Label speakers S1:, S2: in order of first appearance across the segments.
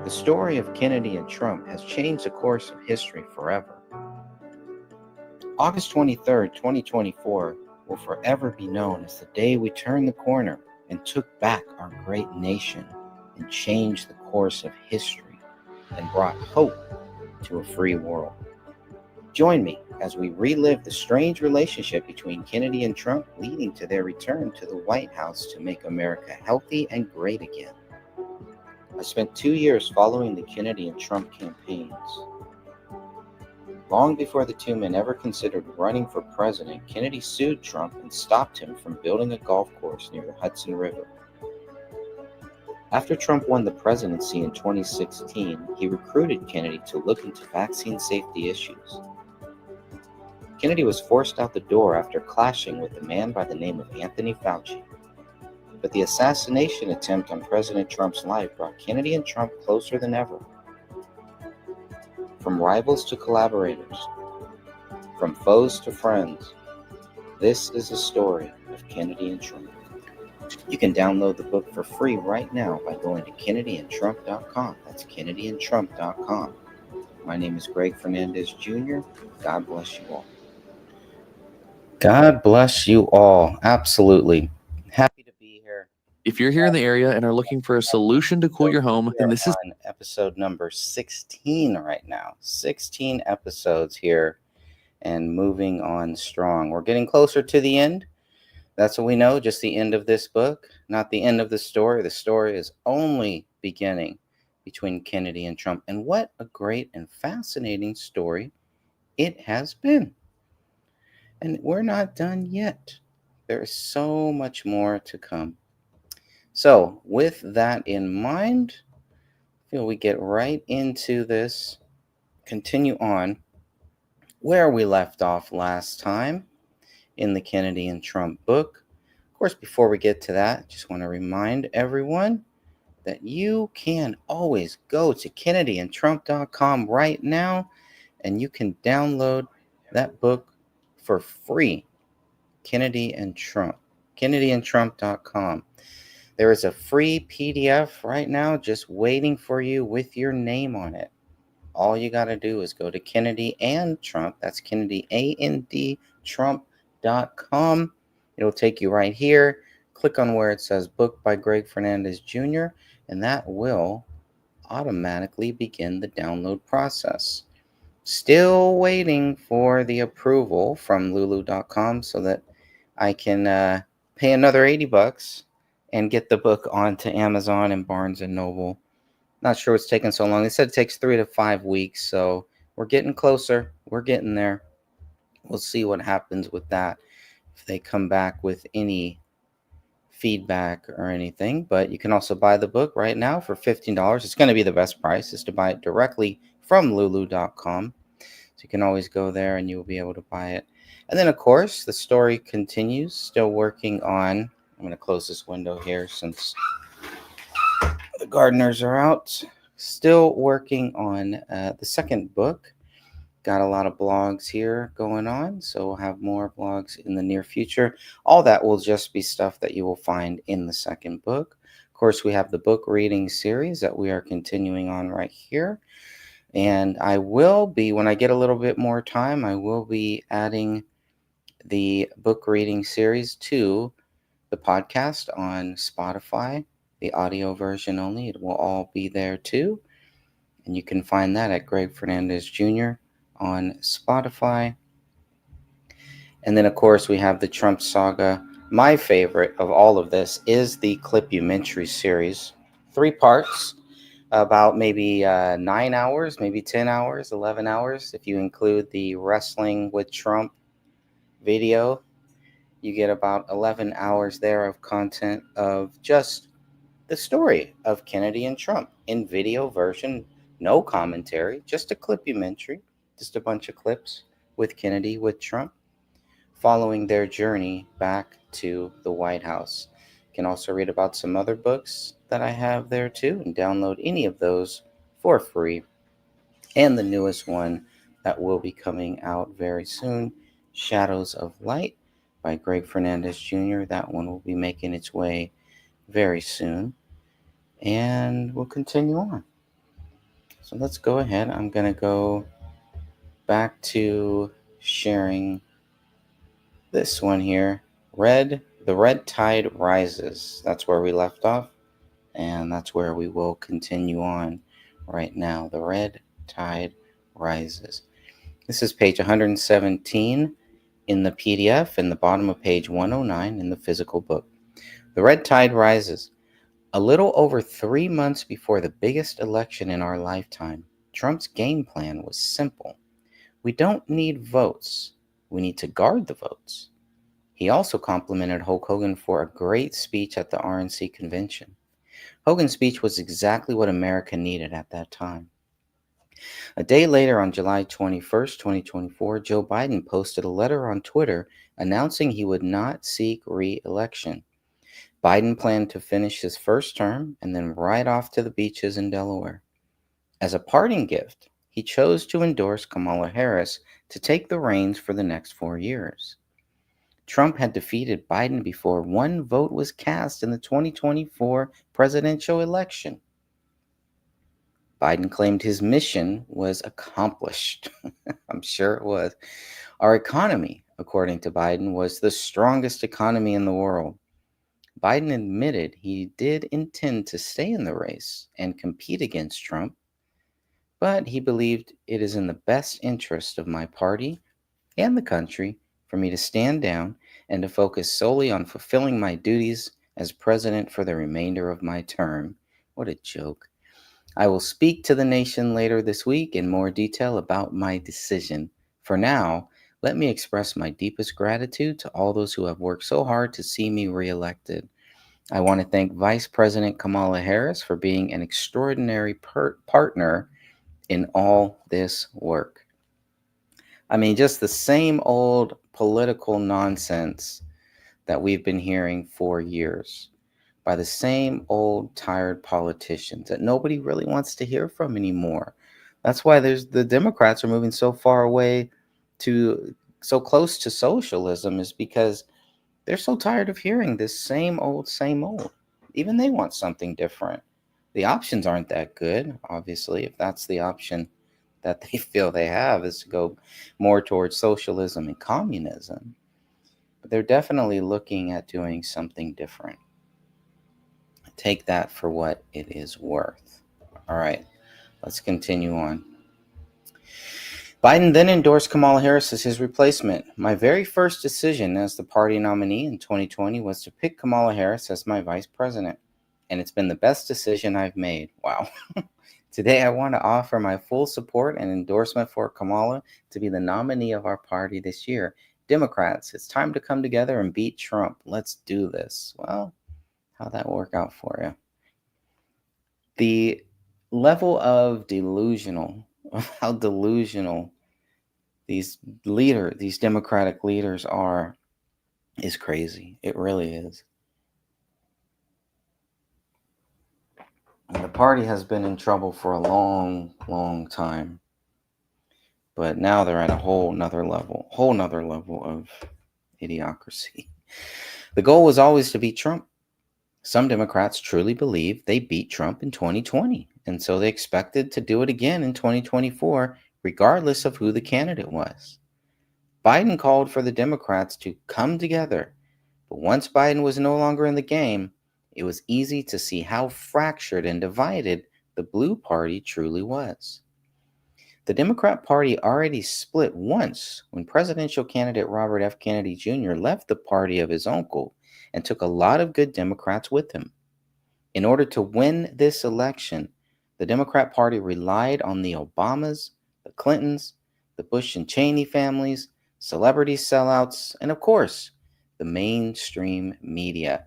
S1: The story of Kennedy and Trump has changed the course of history forever. August 23rd, 2024 will forever be known as the day we turned the corner and took back our great nation and changed the course of history and brought hope to a free world. Join me as we relive the strange relationship between Kennedy and Trump, leading to their return to the White House to make America healthy and great again. I spent 2 years following the Kennedy and Trump campaigns. Long before the two men ever considered running for president, Kennedy sued Trump and stopped him from building a golf course near the Hudson River. After Trump won the presidency in 2016, he recruited Kennedy to look into vaccine safety issues. Kennedy was forced out the door after clashing with a man by the name of Anthony Fauci. But the assassination attempt on President Trump's life brought Kennedy and Trump closer than ever. From rivals to collaborators, from foes to friends, this is the story of Kennedy and Trump. You can download the book for free right now by going to kennedyandtrump.com. That's kennedyandtrump.com. My name is Greg Fernandez Jr. God bless you all. God bless you all. Absolutely. Happy to be here.
S2: If you're here in the area and are looking for a solution to cool your home, then this is
S1: on episode number 16 right now. 16 episodes here and moving on strong. We're getting closer to the end. That's what we know, just the end of this book, not the end of the story. The story is only beginning between Kennedy and Trump. And what a great and fascinating story it has been. And we're not done yet. There is so much more to come. So with that in mind, I feel we get right into this, continue on where we left off last time in the Kennedy and Trump book. Of course, before we get to that, I just want to remind everyone that you can always go to kennedyandtrump.com right now, and you can download that book for free. Kennedy and Trump, kennedyandtrump.com. There is a free PDF right now just waiting for you with your name on it. All you got to do is go to Kennedy and Trump. That's Kennedy, A-N-D, Trump.com. It'll take you right here. Click on where it says Book by Greg Fernandez Jr., and that will automatically begin the download process. Still waiting for the approval from Lulu.com so that I can pay another $80 and get the book onto Amazon and Barnes & Noble. Not sure what's taking so long. They said it takes 3 to 5 weeks, so we're getting closer. We're getting there. We'll see what happens with that, if they come back with any feedback or anything. But you can also buy the book right now for $15. It's going to be the best price, is to buy it directly from Lulu.com. So you can always go there and you'll be able to buy it. And then, of course, the story continues. Still working on, I'm going to close this window here since the gardeners are out. Still working on the second book. Got a lot of blogs here going on, so we'll have more blogs in the near future. All that will just be stuff that you will find in the second book. Of course, we have the book reading series that we are continuing on right here. And I will be, when I get a little bit more time, I will be adding the book reading series to the podcast on Spotify, the audio version only. It will all be there too. And you can find that at Greg Fernandez Jr. on Spotify. And then, of course, we have the Trump saga. My favorite of all of this is the Clipumentary series. 3 parts, about maybe 9 hours, maybe 10 hours, 11 hours. If you include the Wrestling with Trump video, you get about 11 hours there of content of just the story of Kennedy and Trump in video version. No commentary, just a clipumentary, just a bunch of clips with Kennedy, with Trump, following their journey back to the White House. You can also read about some other books that I have there too, and download any of those for free. And the newest one that will be coming out very soon, Shadows of Light by Greg Fernandez Jr. That one will be making its way very soon. And we'll continue on. So let's go ahead. I'm going to go back to sharing this one here. The red tide rises. That's where we left off. And that's where we will continue on right now. The red tide rises. This is page 117 in the PDF and the bottom of page 109 in the physical book. The red tide rises. A little over 3 months before the biggest election in our lifetime, Trump's game plan was simple. We don't need votes. We need to guard the votes. He also complimented Hulk Hogan for a great speech at the RNC convention. Hogan's speech was exactly what America needed at that time. A day later, on July 21st, 2024, Joe Biden posted a letter on Twitter announcing he would not seek re-election. Biden planned to finish his first term and then ride off to the beaches in Delaware. As a parting gift, he chose to endorse Kamala Harris to take the reins for the next 4 years. Trump had defeated Biden before one vote was cast in the 2024 presidential election. Biden claimed his mission was accomplished. I'm sure it was. Our economy, according to Biden, was the strongest economy in the world. Biden admitted he did intend to stay in the race and compete against Trump, but he believed it is in the best interest of my party and the country for me to stand down and to focus solely on fulfilling my duties as president for the remainder of my term. What a joke. I will speak to the nation later this week in more detail about my decision. For now, let me express my deepest gratitude to all those who have worked so hard to see me reelected. I want to thank Vice President Kamala Harris for being an extraordinary partner in all this work. I mean, just the same old political nonsense that we've been hearing for years by the same old tired politicians that nobody really wants to hear from anymore. That's why the Democrats are moving so far away to so close to socialism, is because they're so tired of hearing this same old, same old. Even they want something different. The options aren't that good, obviously, if that's the option that they feel they have, is to go more towards socialism and communism. But they're definitely looking at doing something different. Take that for what it is worth. All right, let's continue on. Biden then endorsed Kamala Harris as his replacement. My very first decision as the party nominee in 2020 was to pick Kamala Harris as my vice president, and it's been the best decision I've made. Wow. Today, I want to offer my full support and endorsement for Kamala to be the nominee of our party this year. Democrats, it's time to come together and beat Trump. Let's do this. Well, how'd that work out for you? The level of how delusional these Democratic leaders are, is crazy. It really is. And the party has been in trouble for a long, long time. But now they're at a whole nother level of idiocracy. The goal was always to beat Trump. Some Democrats truly believe they beat Trump in 2020, and so they expected to do it again in 2024, regardless of who the candidate was. Biden called for the Democrats to come together, but once Biden was no longer in the game, it was easy to see how fractured and divided the blue party truly was. The Democrat Party already split once when presidential candidate Robert F. Kennedy Jr. left the party of his uncle and took a lot of good Democrats with him. In order to win this election, the Democrat Party relied on the Obamas, the Clintons, the Bush and Cheney families, celebrity sellouts, and of course, the mainstream media,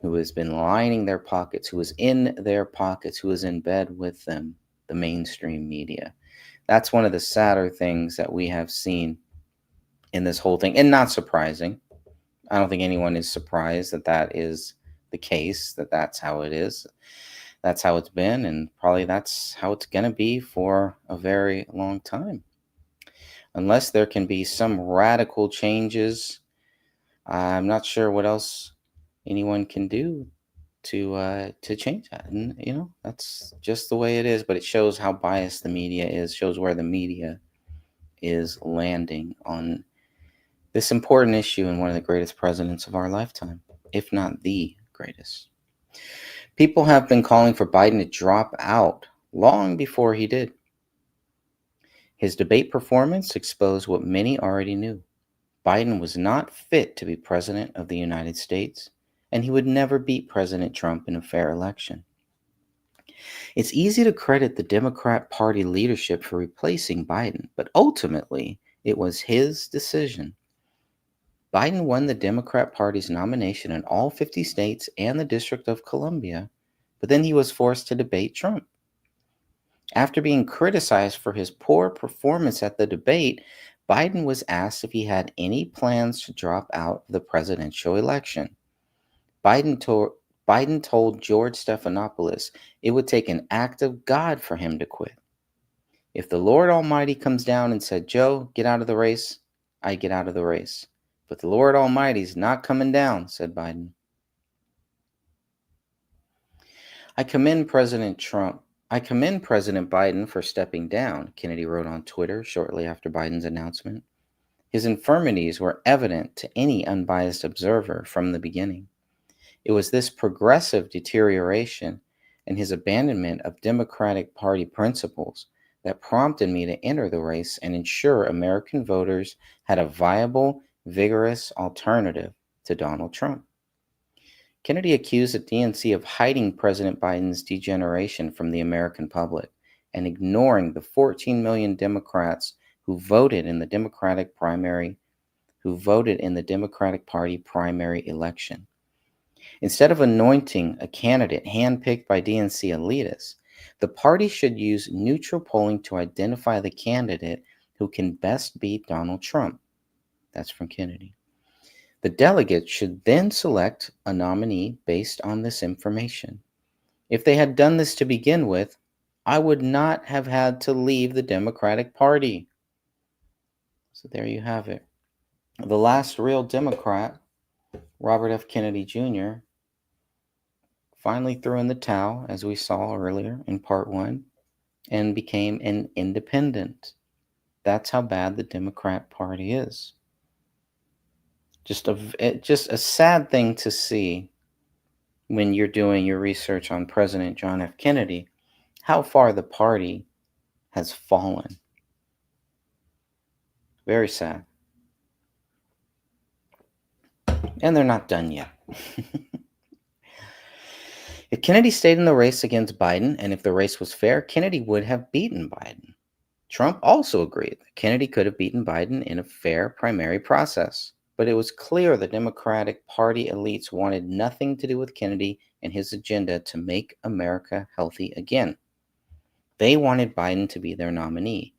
S1: who has been lining their pockets, who is in their pockets, who is in bed with them, the mainstream media. That's one of the sadder things that we have seen in this whole thing, and not surprising. I don't think anyone is surprised that that is the case, that that's how it is. That's how it's been, and probably that's how it's going to be for a very long time. Unless there can be some radical changes, I'm not sure what else anyone can do to change that. And that's just the way it is. But it shows how biased the media is. Shows where the media is landing on this important issue and one of the greatest presidents of our lifetime, if not the greatest. People have been calling for Biden to drop out long before he did. His debate performance exposed what many already knew. Biden was not fit to be president of the United States, and he would never beat President Trump in a fair election. It's easy to credit the Democrat Party leadership for replacing Biden, but ultimately, it was his decision. Biden won the Democrat Party's nomination in all 50 states and the District of Columbia, but then he was forced to debate Trump. After being criticized for his poor performance at the debate, Biden was asked if he had any plans to drop out of the presidential election. Biden told George Stephanopoulos it would take an act of God for him to quit. If the Lord Almighty comes down and said, "Joe, get out of the race," I'd get out of the race. But the Lord Almighty's not coming down, said Biden. I commend President Biden for stepping down, Kennedy wrote on Twitter shortly after Biden's announcement. His infirmities were evident to any unbiased observer from the beginning. It was this progressive deterioration and his abandonment of Democratic Party principles that prompted me to enter the race and ensure American voters had a viable, vigorous alternative to Donald Trump. Kennedy accused the DNC of hiding President Biden's degeneration from the American public and ignoring the 14 million Democrats who voted in the Democratic Party primary election. Instead of anointing a candidate handpicked by DNC elitists, the party should use neutral polling to identify the candidate who can best beat Donald Trump. That's from Kennedy. The delegates should then select a nominee based on this information. If they had done this to begin with, I would not have had to leave the Democratic Party. So there you have it. The last real Democrat, Robert F. Kennedy Jr., finally threw in the towel, as we saw earlier in part 1, and became an independent. That's how bad the Democrat Party is. Just a sad thing to see when you're doing your research on President John F. Kennedy, how far the party has fallen. Very sad. And they're not done yet. If Kennedy stayed in the race against Biden, and if the race was fair, Kennedy would have beaten Biden. Trump also agreed that Kennedy could have beaten Biden in a fair primary process. But it was clear the Democratic Party elites wanted nothing to do with Kennedy and his agenda to make America healthy again. They wanted Biden to be their nominee.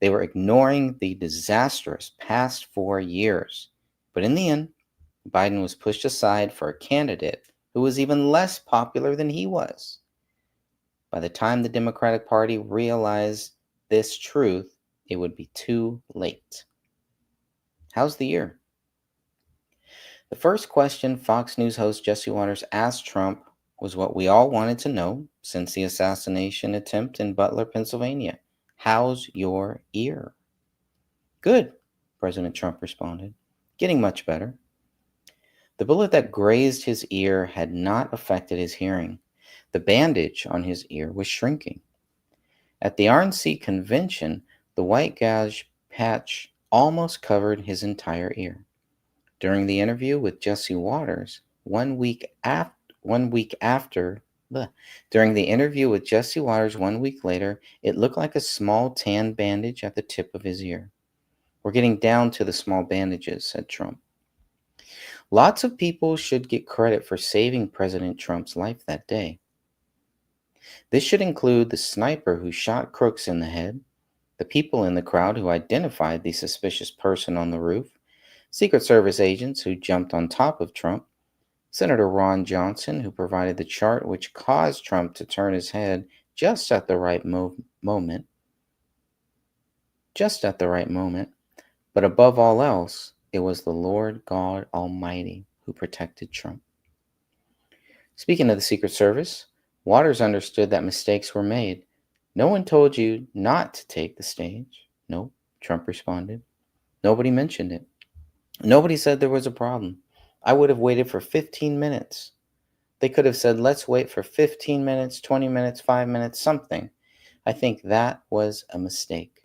S1: They were ignoring the disastrous past 4 years. But in the end, Biden was pushed aside for a candidate who was even less popular than he was. By the time the Democratic Party realized this truth, it would be too late. How's the year? The first question Fox News host Jesse Watters asked Trump was what we all wanted to know since the assassination attempt in Butler, Pennsylvania. How's your ear? Good, President Trump responded. Getting much better. The bullet that grazed his ear had not affected his hearing. The bandage on his ear was shrinking. At the RNC convention, the white gouge patch almost covered his entire ear. During the interview with Jesse Watters, 1 week later, it looked like a small tan bandage at the tip of his ear. We're getting down to the small bandages, said Trump. Lots of people should get credit for saving President Trump's life that day. This should include the sniper who shot Crooks in the head, the people in the crowd who identified the suspicious person on the roof, Secret Service agents who jumped on top of Trump, Senator Ron Johnson who provided the chart which caused Trump to turn his head just at the right moment. But above all else, it was the Lord God Almighty who protected Trump. Speaking of the Secret Service, Waters understood that mistakes were made. No one told you not to take the stage. Nope, Trump responded. Nobody mentioned it. Nobody said there was a problem. I would have waited for 15 minutes. They could have said, let's wait for 15 minutes, 20 minutes, 5 minutes, something. I think that was a mistake.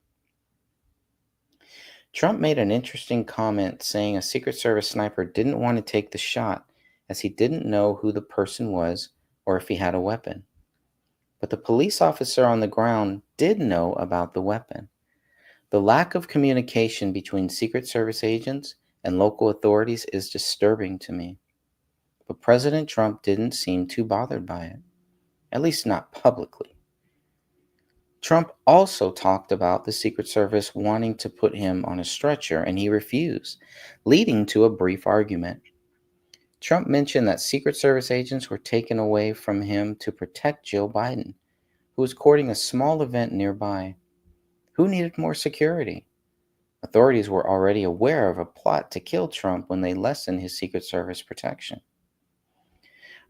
S1: Trump made an interesting comment saying a Secret Service sniper didn't want to take the shot as he didn't know who the person was or if he had a weapon. But the police officer on the ground did know about the weapon. The lack of communication between Secret Service agents and local authorities is disturbing to me. But President Trump didn't seem too bothered by it, at least not publicly. Trump also talked about the Secret Service wanting to put him on a stretcher, and he refused, leading to a brief argument. Trump mentioned that Secret Service agents were taken away from him to protect Joe Biden, who was courting a small event nearby. Who needed more security? Authorities were already aware of a plot to kill Trump when they lessened his Secret Service protection.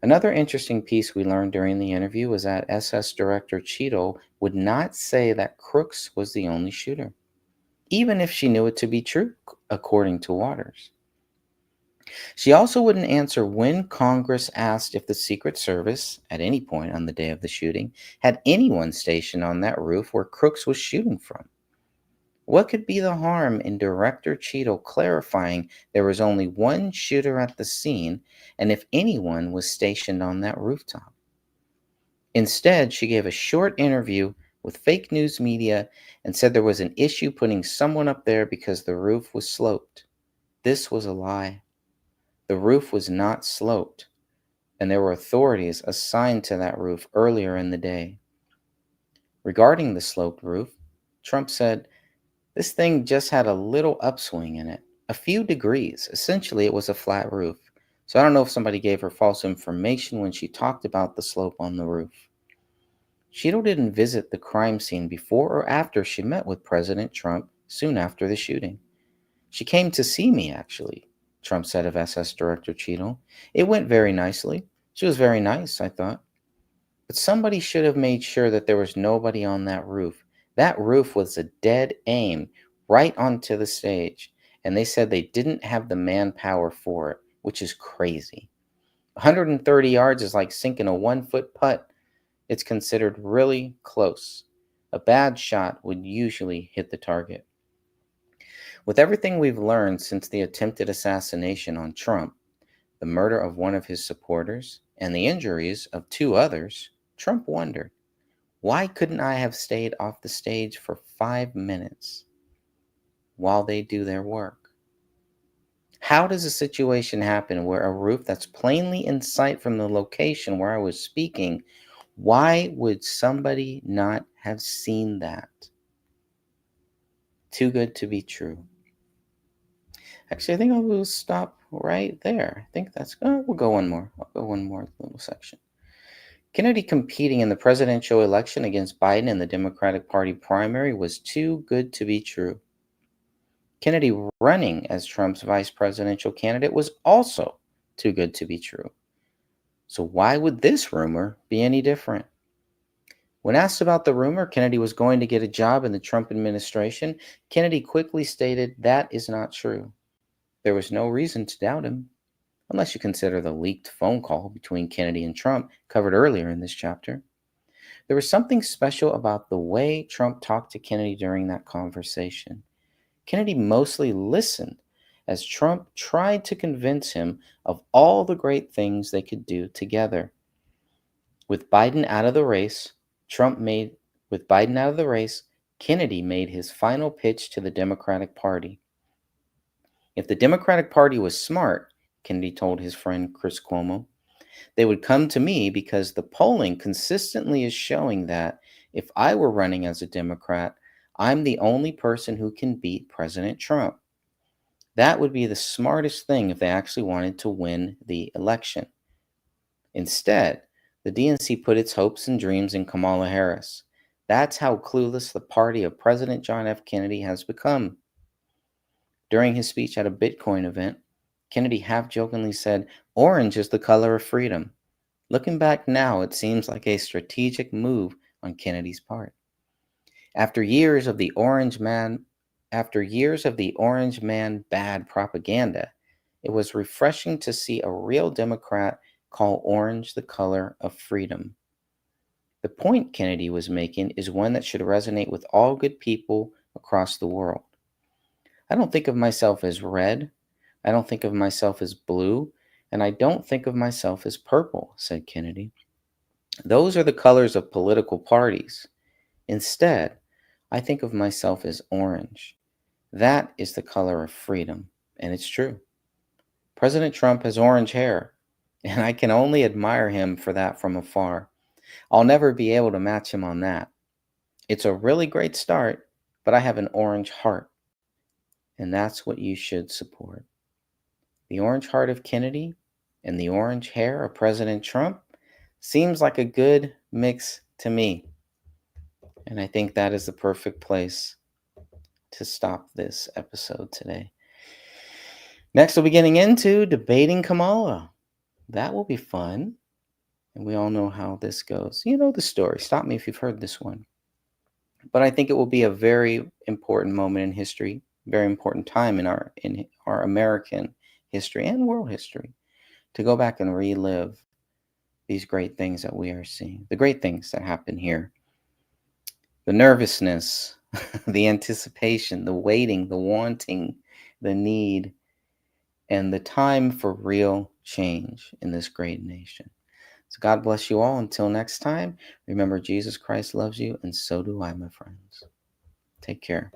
S1: Another interesting piece we learned during the interview was that SS Director Cheadle would not say that Crooks was the only shooter, even if she knew it to be true, according to Waters. She also wouldn't answer when Congress asked if the Secret Service, at any point on the day of the shooting, had anyone stationed on that roof where Crooks was shooting from. What could be the harm in Director Cheadle clarifying there was only one shooter at the scene and if anyone was stationed on that rooftop? Instead, she gave a short interview with fake news media and said there was an issue putting someone up there because the roof was sloped. This was a lie. The roof was not sloped, and there were authorities assigned to that roof earlier in the day. Regarding the sloped roof, Trump said, this thing just had a little upswing in it, a few degrees. Essentially, it was a flat roof. So I don't know if somebody gave her false information when she talked about the slope on the roof. Cheadle didn't visit the crime scene before or after she met with President Trump soon after the shooting. She came to see me, actually, Trump said of SS Director Cheadle. It went very nicely. She was very nice, I thought. But somebody should have made sure that there was nobody on that roof. That roof was a dead aim right onto the stage, and they said they didn't have the manpower for it, which is crazy. 130 yards is like sinking a 1-foot putt. It's considered really close. A bad shot would usually hit the target. With everything we've learned since the attempted assassination on Trump, the murder of one of his supporters, and the injuries of 2 others, Trump wondered, why couldn't I have stayed off the stage for 5 minutes while they do their work? How does a situation happen where a roof that's plainly in sight from the location where I was speaking, why would somebody not have seen that? Too good to be true. Actually, I think I will stop right there. I think that's, we'll go one more. I'll go one more little section. Kennedy competing in the presidential election against Biden in the Democratic Party primary was too good to be true. Kennedy running as Trump's vice presidential candidate was also too good to be true. So why would this rumor be any different? When asked about the rumor Kennedy was going to get a job in the Trump administration, Kennedy quickly stated that is not true. There was no reason to doubt him, unless you consider the leaked phone call between Kennedy and Trump covered earlier in this chapter. There was something special about the way Trump talked to Kennedy during that conversation. Kennedy mostly listened as Trump tried to convince him of all the great things they could do together. With Biden out of the race, Kennedy made his final pitch to the Democratic Party. If the Democratic Party was smart, Kennedy told his friend Chris Cuomo, they would come to me because the polling consistently is showing that if I were running as a Democrat, I'm the only person who can beat President Trump. That would be the smartest thing if they actually wanted to win the election. Instead, the DNC put its hopes and dreams in Kamala Harris. That's how clueless the party of President John F. Kennedy has become. During his speech at a Bitcoin event, Kennedy half-jokingly said, "Orange is the color of freedom." Looking back now, it seems like a strategic move on Kennedy's part. After years of the Orange Man bad propaganda, it was refreshing to see a real Democrat call orange the color of freedom. The point Kennedy was making is one that should resonate with all good people across the world. I don't think of myself as red. I don't think of myself as blue. And I don't think of myself as purple, said Kennedy. Those are the colors of political parties. Instead, I think of myself as orange. That is the color of freedom. And it's true. President Trump has orange hair, and I can only admire him for that from afar. I'll never be able to match him on that. It's a really great start, but I have an orange heart, and that's what you should support. The orange heart of Kennedy and the orange hair of President Trump seems like a good mix to me. And I think that is the perfect place to stop this episode today. Next, we'll be getting into debating Kamala. That will be fun. And we all know how this goes. You know the story. Stop me if you've heard this one. But I think it will be a very important moment in history, very important time in our American history and world history to go back and relive these great things that we are seeing, the great things that happen here. The nervousness, the anticipation, the waiting, the wanting, the need, and the time for real change in this great nation. So God bless you all. Until next time, remember Jesus Christ loves you, and so do I, my friends. Take care.